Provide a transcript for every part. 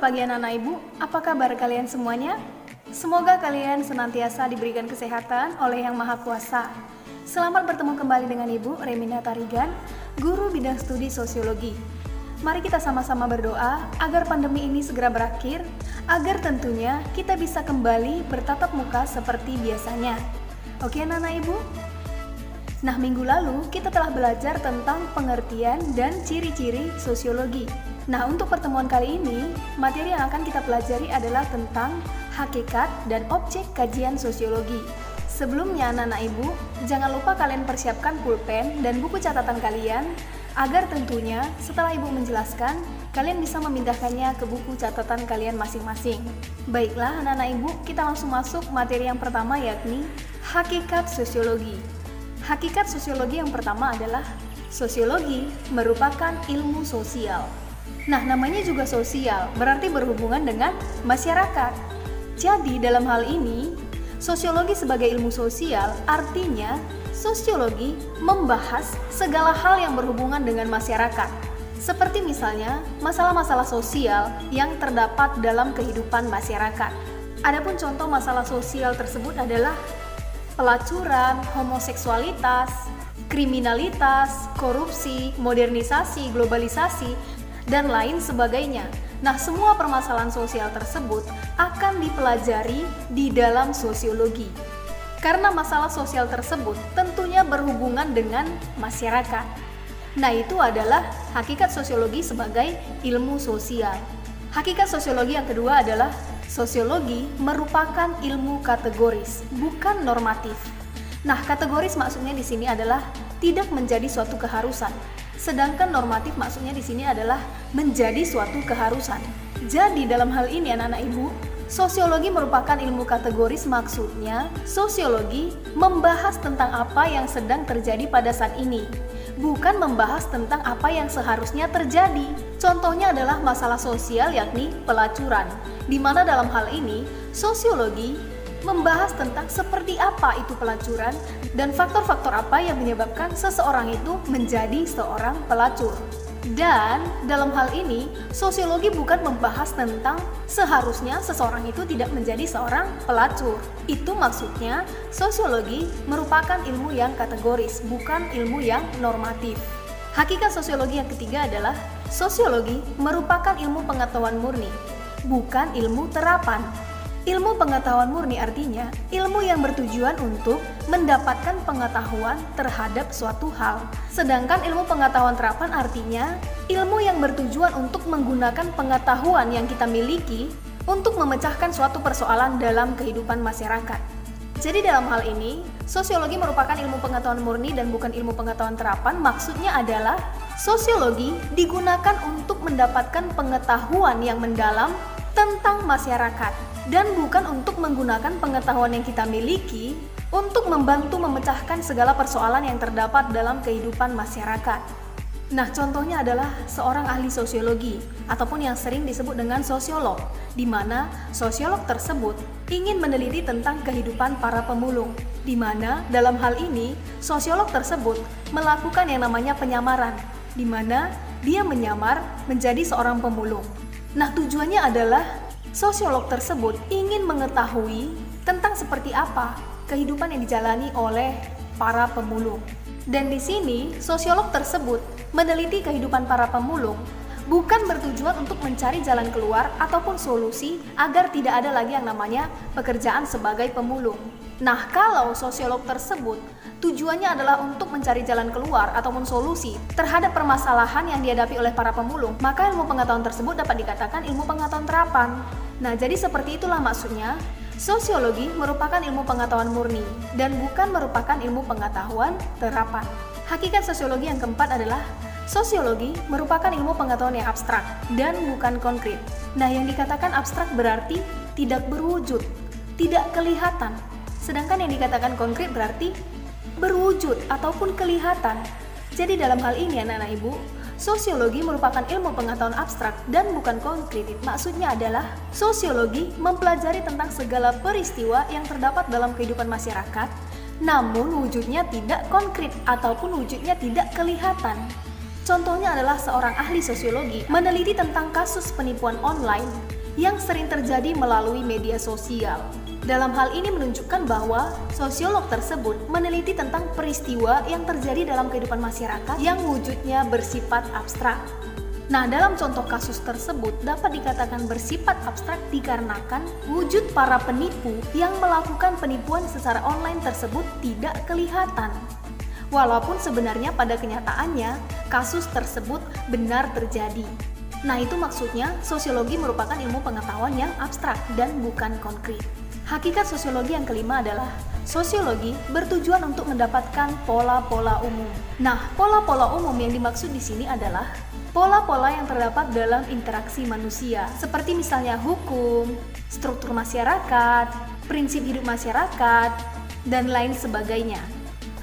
pagi anak-anak ibu, apa kabar kalian semuanya? Semoga kalian senantiasa diberikan kesehatan oleh Yang Maha Kuasa. Selamat bertemu kembali dengan Ibu Remina Tarigan, guru bidang studi sosiologi. Mari kita sama-sama berdoa agar pandemi ini segera berakhir, agar tentunya kita bisa kembali bertatap muka seperti biasanya. Oke anak-anak ibu? Nah, minggu lalu kita telah belajar tentang pengertian dan ciri-ciri sosiologi. Nah, untuk pertemuan kali ini, materi yang akan kita pelajari adalah tentang hakikat dan objek kajian sosiologi. Sebelumnya anak-anak ibu, jangan lupa kalian persiapkan pulpen dan buku catatan kalian, agar tentunya setelah ibu menjelaskan, kalian bisa memindahkannya ke buku catatan kalian masing-masing. Baiklah anak-anak ibu, kita langsung masuk materi yang pertama, yakni hakikat sosiologi. Hakikat sosiologi yang pertama adalah sosiologi merupakan ilmu sosial. Nah, namanya juga sosial, berarti berhubungan dengan masyarakat. Jadi, dalam hal ini, sosiologi sebagai ilmu sosial artinya sosiologi membahas segala hal yang berhubungan dengan masyarakat. Seperti misalnya, masalah-masalah sosial yang terdapat dalam kehidupan masyarakat. Adapun contoh masalah sosial tersebut adalah pelacuran, homoseksualitas, kriminalitas, korupsi, modernisasi, globalisasi, dan lain sebagainya. Nah, semua permasalahan sosial tersebut akan dipelajari di dalam sosiologi. Karena masalah sosial tersebut tentunya berhubungan dengan masyarakat. Nah, itu adalah hakikat sosiologi sebagai ilmu sosial. Hakikat sosiologi yang kedua adalah sosiologi merupakan ilmu kategoris, bukan normatif. Nah, kategoris maksudnya di sini adalah tidak menjadi suatu keharusan. Sedangkan normatif maksudnya di sini adalah menjadi suatu keharusan. Jadi dalam hal ini anak-anak ibu, sosiologi merupakan ilmu kategoris, maksudnya sosiologi membahas tentang apa yang sedang terjadi pada saat ini, bukan membahas tentang apa yang seharusnya terjadi. Contohnya adalah masalah sosial yakni pelacuran, di mana dalam hal ini sosiologi membahas tentang seperti apa itu pelacuran dan faktor-faktor apa yang menyebabkan seseorang itu menjadi seorang pelacur. Dan dalam hal ini, sosiologi bukan membahas tentang seharusnya seseorang itu tidak menjadi seorang pelacur. Itu maksudnya, sosiologi merupakan ilmu yang kategoris, bukan ilmu yang normatif. Hakikat sosiologi yang ketiga adalah sosiologi merupakan ilmu pengetahuan murni, bukan ilmu terapan. Ilmu pengetahuan murni artinya ilmu yang bertujuan untuk mendapatkan pengetahuan terhadap suatu hal. Sedangkan ilmu pengetahuan terapan artinya ilmu yang bertujuan untuk menggunakan pengetahuan yang kita miliki untuk memecahkan suatu persoalan dalam kehidupan masyarakat. Jadi dalam hal ini, sosiologi merupakan ilmu pengetahuan murni dan bukan ilmu pengetahuan terapan. Maksudnya adalah sosiologi digunakan untuk mendapatkan pengetahuan yang mendalam tentang masyarakat, dan bukan untuk menggunakan pengetahuan yang kita miliki untuk membantu memecahkan segala persoalan yang terdapat dalam kehidupan masyarakat. Nah, contohnya adalah seorang ahli sosiologi ataupun yang sering disebut dengan sosiolog, di mana sosiolog tersebut ingin meneliti tentang kehidupan para pemulung, di mana dalam hal ini sosiolog tersebut melakukan yang namanya penyamaran, di mana dia menyamar menjadi seorang pemulung. Nah, tujuannya adalah sosiolog tersebut ingin mengetahui tentang seperti apa kehidupan yang dijalani oleh para pemulung. Dan di sini, sosiolog tersebut meneliti kehidupan para pemulung bukan bertujuan untuk mencari jalan keluar ataupun solusi agar tidak ada lagi yang namanya pekerjaan sebagai pemulung. Nah, kalau sosiolog tersebut tujuannya adalah untuk mencari jalan keluar ataupun solusi terhadap permasalahan yang dihadapi oleh para pemulung, maka ilmu pengetahuan tersebut dapat dikatakan ilmu pengetahuan terapan. Nah, jadi seperti itulah maksudnya, sosiologi merupakan ilmu pengetahuan murni dan bukan merupakan ilmu pengetahuan terapan. Hakikat sosiologi yang keempat adalah sosiologi merupakan ilmu pengetahuan yang abstrak dan bukan konkret. Nah, yang dikatakan abstrak berarti tidak berwujud, tidak kelihatan. Sedangkan yang dikatakan konkret berarti berwujud ataupun kelihatan. Jadi dalam hal ini anak-anak ibu, sosiologi merupakan ilmu pengetahuan abstrak dan bukan konkret. Maksudnya adalah sosiologi mempelajari tentang segala peristiwa yang terdapat dalam kehidupan masyarakat, namun wujudnya tidak konkret ataupun wujudnya tidak kelihatan. Contohnya adalah seorang ahli sosiologi meneliti tentang kasus penipuan online yang sering terjadi melalui media sosial. Dalam hal ini menunjukkan bahwa sosiolog tersebut meneliti tentang peristiwa yang terjadi dalam kehidupan masyarakat yang wujudnya bersifat abstrak. Nah, dalam contoh kasus tersebut dapat dikatakan bersifat abstrak dikarenakan wujud para penipu yang melakukan penipuan secara online tersebut tidak kelihatan. Walaupun sebenarnya pada kenyataannya kasus tersebut benar terjadi. Nah, itu maksudnya sosiologi merupakan ilmu pengetahuan yang abstrak dan bukan konkret. Hakikat sosiologi yang kelima adalah sosiologi bertujuan untuk mendapatkan pola-pola umum. Nah, pola-pola umum yang dimaksud di sini adalah pola-pola yang terdapat dalam interaksi manusia, seperti misalnya hukum, struktur masyarakat, prinsip hidup masyarakat, dan lain sebagainya.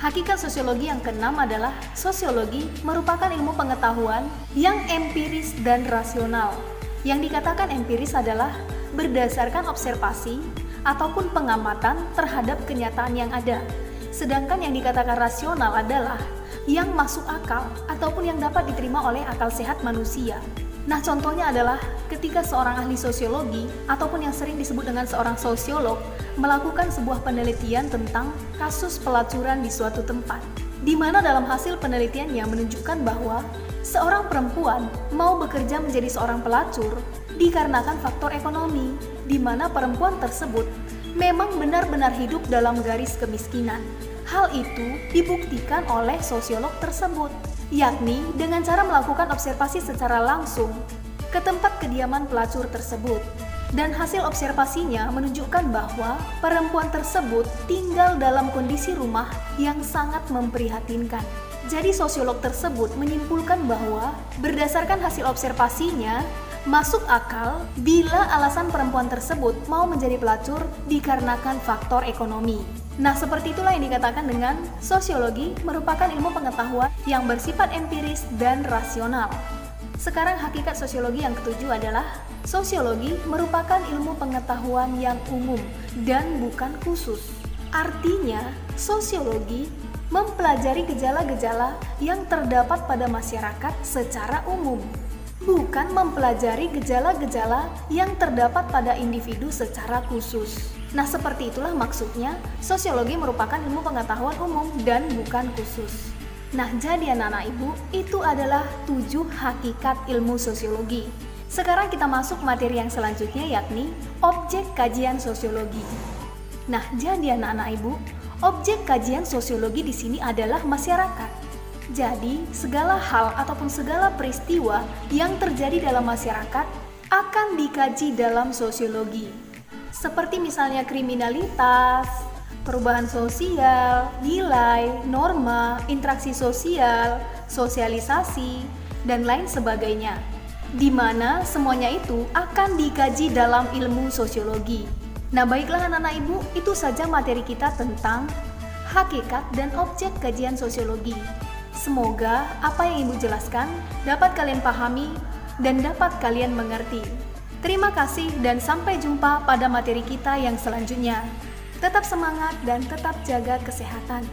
Hakikat sosiologi yang keenam adalah sosiologi merupakan ilmu pengetahuan yang empiris dan rasional. Yang dikatakan empiris adalah berdasarkan observasi ataupun pengamatan terhadap kenyataan yang ada. Sedangkan yang dikatakan rasional adalah yang masuk akal ataupun yang dapat diterima oleh akal sehat manusia. Nah, contohnya adalah ketika seorang ahli sosiologi ataupun yang sering disebut dengan seorang sosiolog melakukan sebuah penelitian tentang kasus pelacuran di suatu tempat, di mana dalam hasil penelitiannya menunjukkan bahwa seorang perempuan mau bekerja menjadi seorang pelacur dikarenakan faktor ekonomi, di mana perempuan tersebut memang benar-benar hidup dalam garis kemiskinan. Hal itu dibuktikan oleh sosiolog tersebut, yakni dengan cara melakukan observasi secara langsung ke tempat kediaman pelacur tersebut. Dan hasil observasinya menunjukkan bahwa perempuan tersebut tinggal dalam kondisi rumah yang sangat memprihatinkan. Jadi sosiolog tersebut menyimpulkan bahwa berdasarkan hasil observasinya, masuk akal bila alasan perempuan tersebut mau menjadi pelacur dikarenakan faktor ekonomi. Nah, seperti itulah yang dikatakan dengan sosiologi merupakan ilmu pengetahuan yang bersifat empiris dan rasional. Sekarang hakikat sosiologi yang ketujuh adalah sosiologi merupakan ilmu pengetahuan yang umum dan bukan khusus. Artinya, sosiologi mempelajari gejala-gejala yang terdapat pada masyarakat secara umum, bukan mempelajari gejala-gejala yang terdapat pada individu secara khusus. Nah, seperti itulah maksudnya sosiologi merupakan ilmu pengetahuan umum dan bukan khusus. Nah, jadi anak-anak ibu, itu adalah 7 hakikat ilmu sosiologi. Sekarang kita masuk materi yang selanjutnya, yakni objek kajian sosiologi. Nah, jadi anak-anak ibu, objek kajian sosiologi di sini adalah masyarakat. Jadi, segala hal ataupun segala peristiwa yang terjadi dalam masyarakat akan dikaji dalam sosiologi. Seperti misalnya kriminalitas, perubahan sosial, nilai, norma, interaksi sosial, sosialisasi, dan lain sebagainya. Di mana semuanya itu akan dikaji dalam ilmu sosiologi. Nah, baiklah anak-anak ibu, itu saja materi kita tentang hakikat dan objek kajian sosiologi. Semoga apa yang ibu jelaskan dapat kalian pahami dan dapat kalian mengerti. Terima kasih dan sampai jumpa pada materi kita yang selanjutnya. Tetap semangat dan tetap jaga kesehatan.